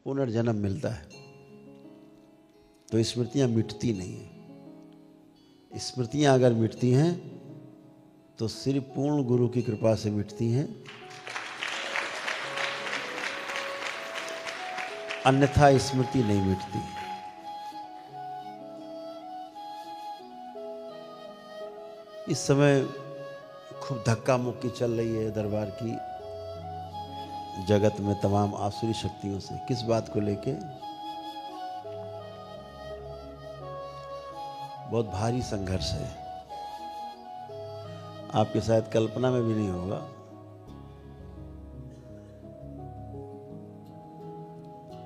पुनर्जन्म मिलता है, तो स्मृतियां मिटती नहीं हैं। स्मृतियां अगर मिटती हैं तो सिर्फ पूर्ण गुरु की कृपा से मिटती हैं, अन्यथा स्मृति नहीं मिटती। इस समय खूब धक्का मुक्की चल रही है दरबार की जगत में तमाम आसुरी शक्तियों से। किस बात को लेके? बहुत भारी संघर्ष है, आपके शायद कल्पना में भी नहीं होगा।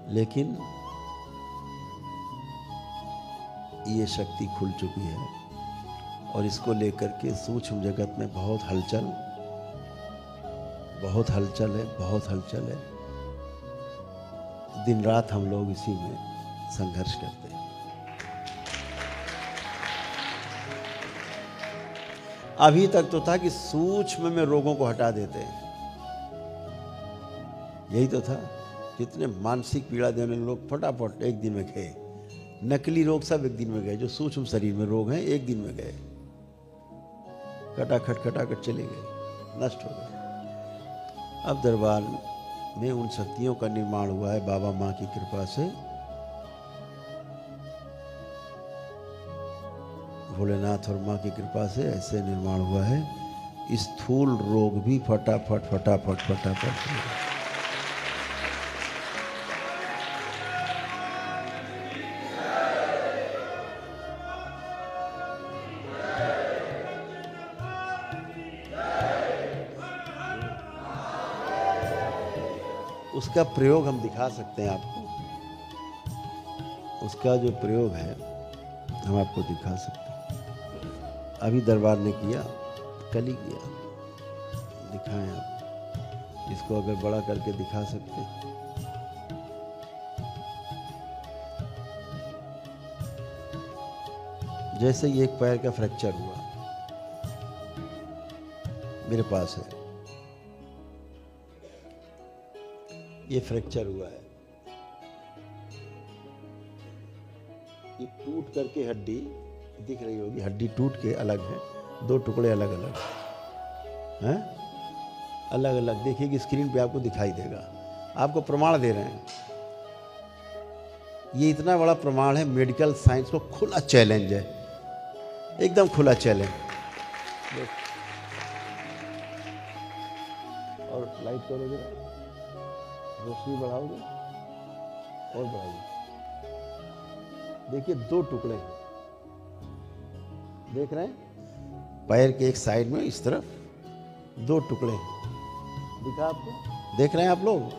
लेकिन ये शक्ति खुल चुकी है और इसको लेकर के सूक्ष्म जगत में बहुत हलचल है, बहुत हलचल है। दिन रात हम लोग इसी में संघर्ष करते हैं। अभी तक तो था कि सूक्ष्म में रोगों को हटा देते हैं, यही तो था। जितने मानसिक पीड़ा देने लोग फटाफट एक दिन में गए, नकली रोग सब एक दिन में गए, जो सूक्ष्म शरीर में रोग हैं एक दिन में गए, खटाखट चले गए, नष्ट हो गए। अब दरबार में उन शक्तियों का निर्माण हुआ है बाबा माँ की कृपा से, भोलेनाथ और माँ की कृपा से ऐसे निर्माण हुआ है। स्थूल रोग भी फटाफट उसका प्रयोग हम दिखा सकते हैं आपको। उसका जो प्रयोग है हम आपको दिखा सकते हैं। अभी दरबार ने किया, कल ही किया, दिखाएं आप। इसको अगर बड़ा करके दिखा सकते हैं। जैसे ही एक पैर का फ्रैक्चर हुआ मेरे पास है, ये फ्रैक्चर हुआ है, ये टूट करके हड्डी दिख रही होगी, हड्डी टूट के अलग है, दो टुकड़े अलग अलग हैं, अलग अलग। देखिए स्क्रीन पे आपको दिखाई देगा, आपको प्रमाण दे रहे हैं। ये इतना बड़ा प्रमाण है, मेडिकल साइंस को खुला चैलेंज है, एकदम खुला चैलेंज। और लाइट करोगे, रोशनी बढ़ाओगे और बढ़ाइए। देखिए दो टुकड़े हैं, देख रहे हैं? पैर के एक साइड में इस तरफ दो टुकड़े हैं, दिखा आपको? देख रहे हैं आप लोग?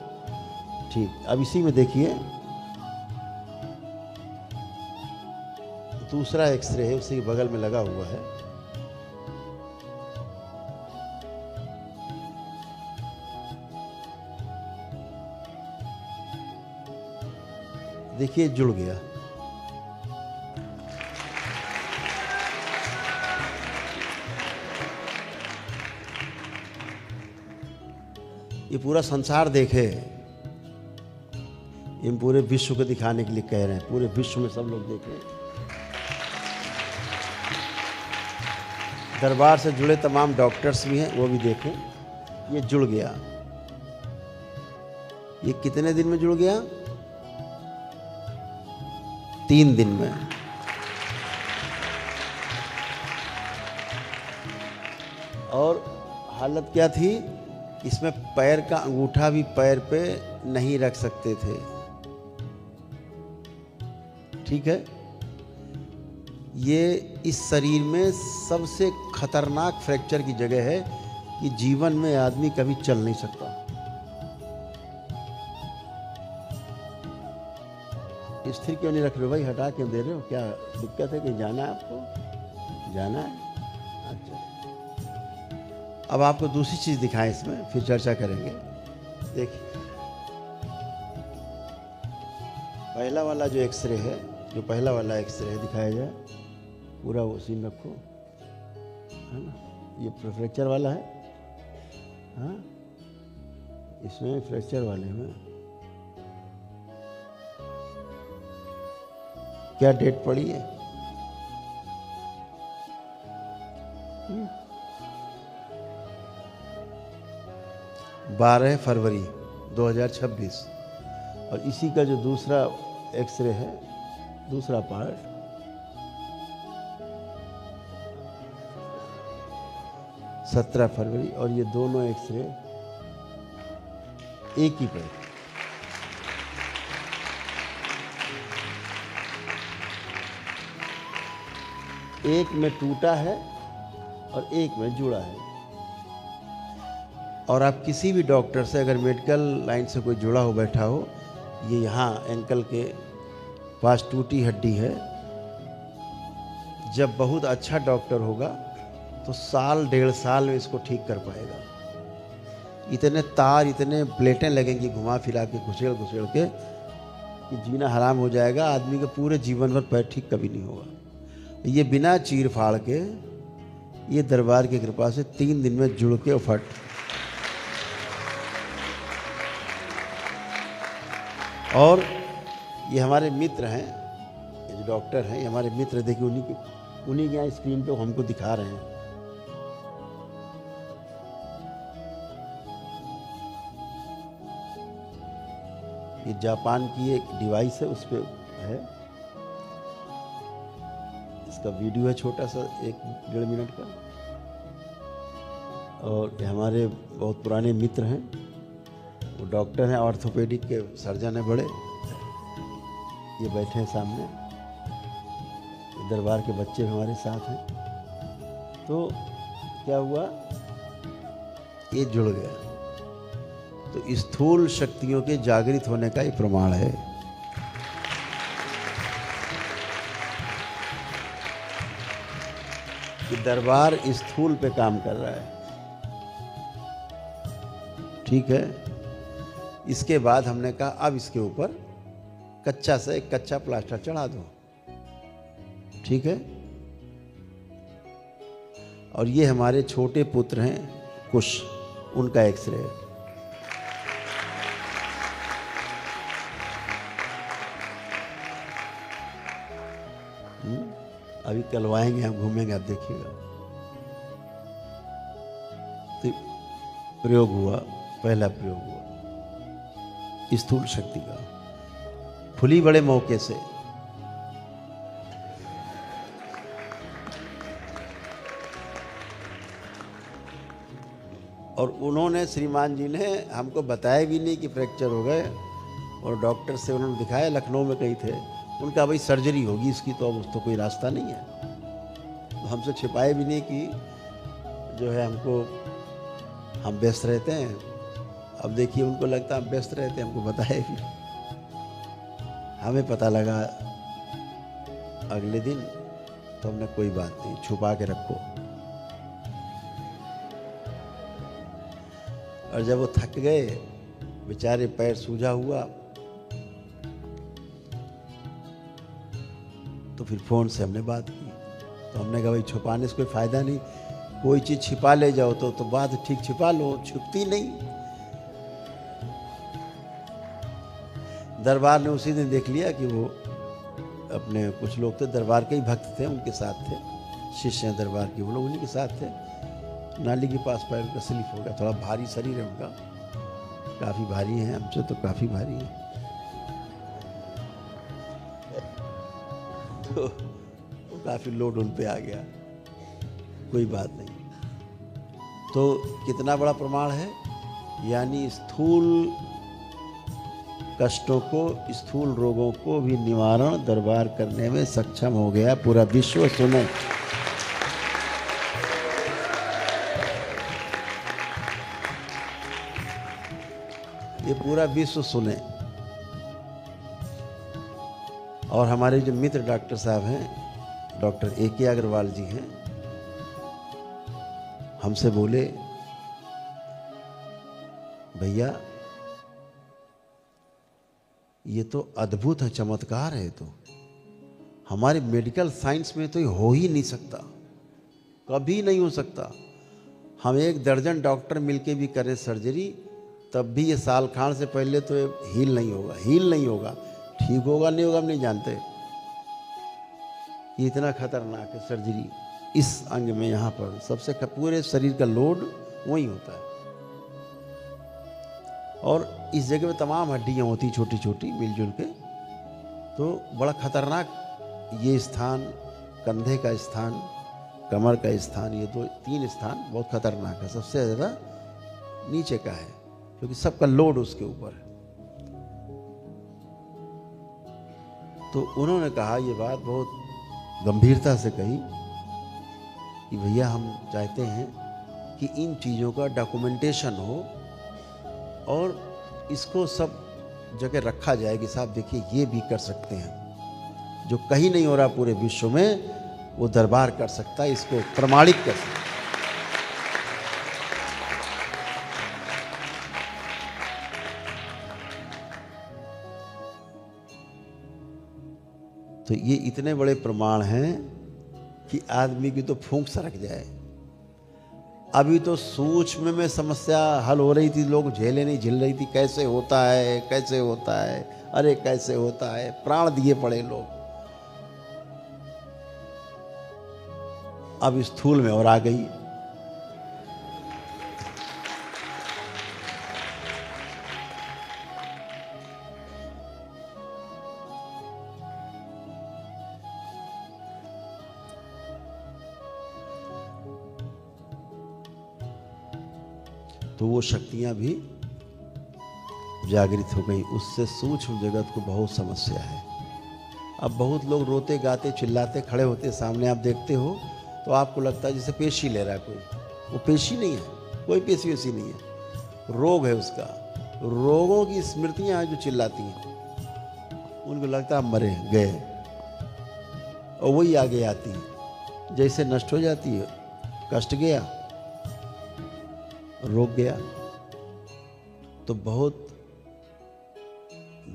ठीक। अब इसी में देखिए दूसरा एक्सरे है, उसी के बगल में लगा हुआ है। देखिए जुड़ गया। ये पूरा संसार देखे, ये पूरे विश्व को दिखाने के लिए कह रहे हैं, पूरे विश्व में सब लोग देखें। दरबार से जुड़े तमाम डॉक्टर्स भी हैं, वो भी देखें। ये जुड़ गया। ये कितने दिन में जुड़ गया? 3 दिन में। और हालत क्या थी? इसमें पैर का अंगूठा भी पैर पे नहीं रख सकते थे। ठीक है? ये इस शरीर में सबसे खतरनाक फ्रैक्चर की जगह है कि जीवन में आदमी कभी चल नहीं सकता। स्थिर क्यों नहीं रख रहे हो भाई? हटा क्यों दे रहे हो? क्या दिक्कत है? कि जाना है आपको? जाना है? अच्छा, अब आपको दूसरी चीज दिखाएं, इसमें फिर चर्चा करेंगे। देखिए पहला वाला जो एक्सरे है, जो पहला वाला एक्सरे है, दिखाया जाए पूरा, वो सीन रखो, है ना? ये फ्रैक्चर वाला है, हाँ, इसमें फ्रैक्चर वाले में क्या डेट पड़ी है? 12 फरवरी 2026। और इसी का जो दूसरा एक्सरे है, दूसरा पार्ट, 17 फरवरी। और ये दोनों एक्सरे एक ही पे, एक में टूटा है और एक में जुड़ा है। और आप किसी भी डॉक्टर से, अगर मेडिकल लाइन से कोई जुड़ा हो बैठा हो, ये यहाँ एंकल के पास टूटी हड्डी है, जब बहुत अच्छा डॉक्टर होगा तो साल 1.5 साल में इसको ठीक कर पाएगा। इतने तार, इतने प्लेटें लगेंगी घुमा फिरा के, घुसेड़ घुसेड़ के, कि जीना हराम हो जाएगा। आदमी के पूरे जीवन भर पैर ठीक कभी नहीं होगा। ये बिना चीर फाड़ के, ये दरबार की कृपा से 3 दिन में जुड़ के फट। और ये हमारे मित्र हैं, ये जो डॉक्टर हैं, ये हमारे मित्र, देखिए उन्हीं के यहाँ स्क्रीन पे हमको दिखा रहे हैं। ये जापान की एक डिवाइस है, उस पर है, इसका वीडियो है छोटा सा, 1-1.5 मिनट का। और ये हमारे बहुत पुराने मित्र हैं, वो डॉक्टर हैं, ऑर्थोपेडिक के सर्जन हैं बड़े, ये बैठे हैं सामने। दरबार के बच्चे हमारे साथ हैं। तो क्या हुआ, ये जुड़ गया। तो स्थूल शक्तियों के जागृत होने का ये प्रमाण है। कि दरबार स्थूल पे काम कर रहा है। ठीक है। इसके बाद हमने कहा अब इसके ऊपर कच्चा से एक कच्चा प्लास्टर चढ़ा दो। ठीक है। और ये हमारे छोटे पुत्र हैं कुश, उनका एक्सरे है। अभी कलवाएंगे हम, घूमेंगे, आप देखिएगा। तो प्रयोग हुआ, पहला प्रयोग हुआ स्थूल शक्ति का, फुली बड़े मौके से। और उन्होंने, श्रीमान जी ने हमको बताया भी नहीं कि फ्रैक्चर हो गए। और डॉक्टर से उन्होंने दिखाया, लखनऊ में कहीं थे, उनका भाई सर्जरी होगी इसकी, तो अब तो कोई रास्ता नहीं है। तो हमसे छिपाए भी नहीं कि जो है हमको, हम व्यस्त रहते हैं। अब देखिए उनको लगता है हम व्यस्त रहते हैं, हमको बताए भी। हमें पता लगा अगले दिन, तो हमने कोई बात नहीं, छुपा के रखो। और जब वो थक गए बेचारे, पैर सूजा हुआ, तो फिर फ़ोन से हमने बात की। तो हमने कहा भाई छुपाने से कोई फ़ायदा नहीं, कोई चीज़ छिपा ले जाओ तो बात ठीक छिपा लो, छुपती नहीं। दरबार ने उसी दिन देख लिया कि वो अपने कुछ लोग थे, दरबार के ही भक्त थे, उनके साथ थे, शिष्य हैं दरबार के, वो लोग उन्हीं के साथ थे। नाली के पास पैर उनका स्लिप हो गया, थोड़ा भारी शरीर है उनका, काफ़ी भारी है, हमसे तो काफ़ी भारी है। तो काफ़ी लोड उन पे आ गया, कोई बात नहीं। तो कितना बड़ा प्रमाण है, यानी स्थूल कष्टों को, स्थूल रोगों को भी निवारण दरबार करने में सक्षम हो गया पूरा विश्व। सुने, ये पूरा विश्व सुने। और हमारे जो मित्र डॉक्टर साहब हैं, डॉक्टर A.K. अग्रवाल जी हैं, हमसे बोले भैया ये तो अद्भुत है, चमत्कार है। तो हमारे मेडिकल साइंस में तो ये हो ही नहीं सकता, कभी नहीं हो सकता। हम 1 दर्जन डॉक्टर मिलके भी करें सर्जरी, तब भी ये साल खान से पहले तो हील नहीं होगा, हील नहीं होगा। ठीक होगा नहीं होगा हम नहीं जानते, ये इतना खतरनाक है सर्जरी इस अंग में। यहाँ पर सबसे पूरे शरीर का लोड वहीं होता है, और इस जगह में तमाम हड्डियाँ होती छोटी छोटी मिलजुल के, तो बड़ा खतरनाक ये स्थान, कंधे का स्थान, कमर का स्थान, ये 2-3 स्थान बहुत खतरनाक है। सबसे ज़्यादा नीचे का है क्योंकि सबका लोड उसके ऊपर है। तो उन्होंने कहा, ये बात बहुत गंभीरता से कही कि भैया हम चाहते हैं कि इन चीज़ों का डॉक्यूमेंटेशन हो और इसको सब जगह रखा जाए कि साहब देखिए ये भी कर सकते हैं, जो कहीं नहीं हो रहा पूरे विश्व में वो दरबार कर सकता है, इसको प्रमाणित कर सकता है। तो ये इतने बड़े प्रमाण हैं कि आदमी की तो फूंक सरक जाए। अभी तो सूक्ष्म में समस्या हल हो रही थी, लोग झेले नहीं झेल रही थी, कैसे होता है कैसे होता है, अरे कैसे होता है, प्राण दिए पड़े लोग। अब स्थूल में और आ गई। तो वो शक्तियां भी जागृत हो गई। उससे सूक्ष्म जगत को बहुत समस्या है। अब बहुत लोग रोते गाते चिल्लाते खड़े होते सामने, आप देखते हो तो आपको लगता है जैसे पेशी ले रहा है कोई। वो पेशी नहीं है, कोई पेशी वैसी नहीं है, रोग है उसका। रोगों की स्मृतियां हैं जो चिल्लाती हैं, उनको लगता है मरे गए, और वही आगे आती है। जैसे नष्ट हो जाती है, कष्ट गया, रोक गया। तो बहुत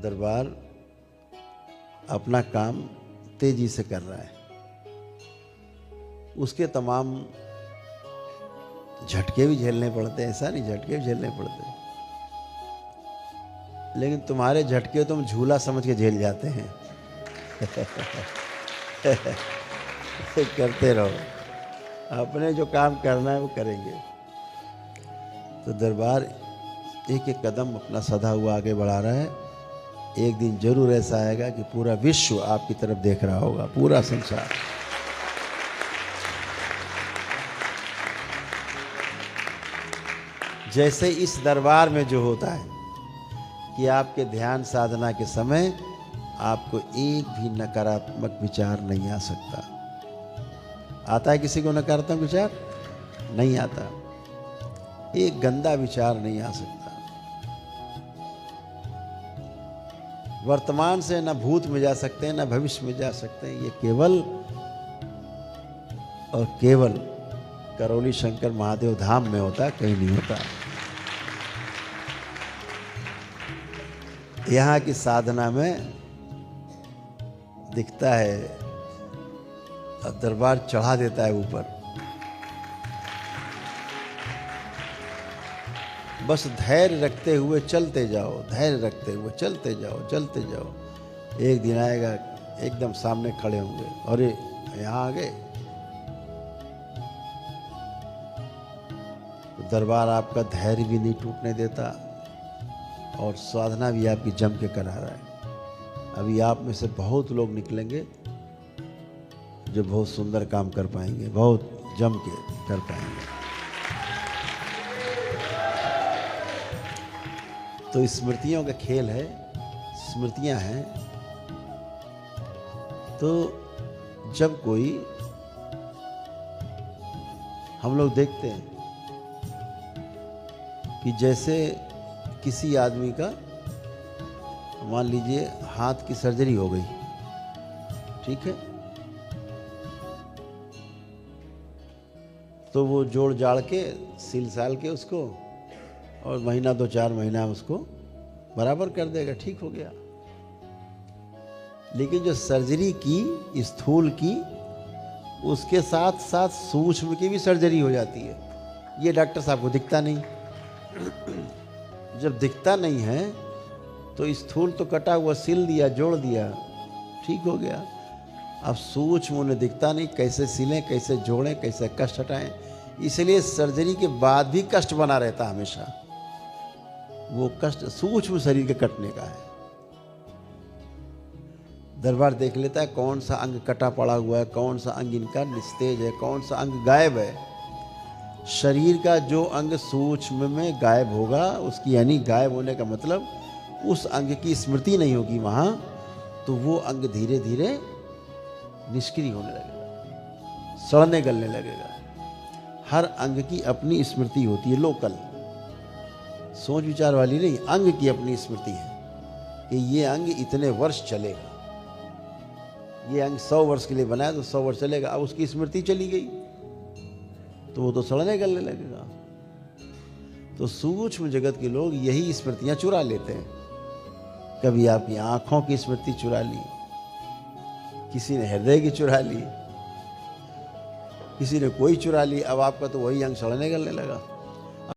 दरबार अपना काम तेजी से कर रहा है। उसके तमाम झटके भी झेलने पड़ते हैं, ऐसा नहीं झटके भी झेलने पड़ते, लेकिन तुम्हारे झटके तुम झूला समझ के झेल जाते हैं। करते रहो, अपने जो काम करना है वो करेंगे। तो दरबार एक एक कदम अपना सधा हुआ आगे बढ़ा रहा है। एक दिन जरूर ऐसा आएगा कि पूरा विश्व आपकी तरफ देख रहा होगा, पूरा संसार। जैसे इस दरबार में जो होता है कि आपके ध्यान साधना के समय आपको एक भी नकारात्मक विचार नहीं आ सकता। आता है किसी को नकारात्मक विचार? नहीं आता। एक गंदा विचार नहीं आ सकता। वर्तमान से न भूत में जा सकते हैं, न भविष्य में जा सकते हैं। ये केवल और केवल करौली शंकर महादेव धाम में होता, कहीं नहीं होता। यहाँ की साधना में दिखता है और दरबार चढ़ा देता है ऊपर। बस धैर्य रखते हुए चलते जाओ, धैर्य रखते हुए चलते जाओ, चलते जाओ। एक दिन आएगा एकदम सामने खड़े होंगे, अरे यहाँ आ गए। तो दरबार आपका धैर्य भी नहीं टूटने देता और साधना भी आपकी जम के करा रहा है। अभी आप में से बहुत लोग निकलेंगे जो बहुत सुंदर काम कर पाएंगे, बहुत जम के कर पाएंगे। तो स्मृतियों का खेल है, स्मृतियां हैं। तो जब कोई हम लोग देखते हैं कि जैसे किसी आदमी का मान लीजिए हाथ की सर्जरी हो गई, ठीक है, तो वो जोड़ जाड़ के सिल साल के उसको और महीना 2-4 महीना उसको बराबर कर देगा, ठीक हो गया। लेकिन जो सर्जरी की स्थूल की, उसके साथ साथ सूक्ष्म की भी सर्जरी हो जाती है। ये डॉक्टर साहब को दिखता नहीं। जब दिखता नहीं है तो स्थूल तो कटा हुआ सिल दिया, जोड़ दिया, ठीक हो गया। अब सूक्ष्म उन्हें दिखता नहीं, कैसे सिलें, कैसे जोड़ें, कैसे कष्ट हटाएं। इसलिए सर्जरी के बाद भी कष्ट बना रहता हमेशा। वो कष्ट सूक्ष्म शरीर के कटने का है। दरबार देख लेता है कौन सा अंग कटा पड़ा हुआ है, कौन सा अंग इनका निस्तेज है, कौन सा अंग गायब है। शरीर का जो अंग सूक्ष्म में गायब होगा, उसकी यानी गायब होने का मतलब उस अंग की स्मृति नहीं होगी वहाँ, तो वो अंग धीरे धीरे निष्क्रिय होने लगेगा, सड़ने गलने लगेगा। हर अंग की अपनी स्मृति होती है, लोकल, सोच विचार वाली नहीं। अंग की अपनी स्मृति है कि ये अंग इतने वर्ष चलेगा, ये अंग 100 वर्ष के लिए बनाया तो 100 वर्ष चलेगा। अब उसकी स्मृति चली गई तो वो तो सड़ने गलने लगेगा। तो सूक्ष्म जगत के लोग यही स्मृतियां चुरा लेते हैं। कभी आपकी आंखों की स्मृति चुरा ली, किसी ने हृदय की चुरा ली, किसी ने कोई चुरा ली। अब आपका तो वही अंग सड़ने गलने लगा।